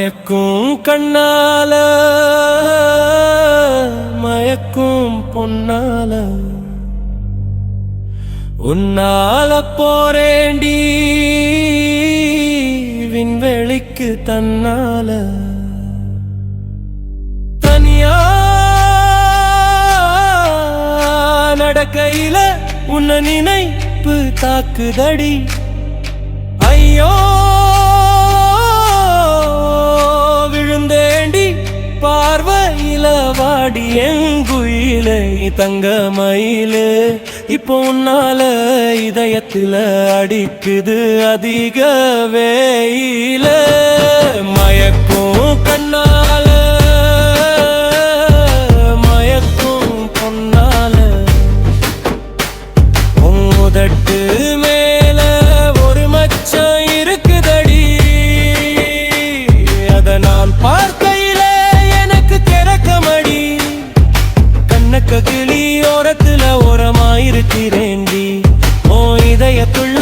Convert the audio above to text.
மயக்கும் கண்ணால மயக்கும் பொன்னால உன்னால போரேண்டி விண்வெளிக்கு தன்னால தனியா நடக்கையில உன்ன நினைப்பு தாக்குதடி ஐயோ விழுந்தேண்டி பார்வையில வாடி எங்குயில தங்க மயில இப்போ உன்னால இதயத்துல அடிக்குது அதிக வேயில மயக்கும் கண்ணால மயக்கும் பொன்னால உதட்டு மேல ஒரு மச்சம் இருக்குதடி அத நான் பார்க்கையில எனக்கு கிறக்கமடி கண்ணக்க கிளி ஓரத்துல ஓரமாயிருக்கிறேண்டி ஓ இதயத்துள்ள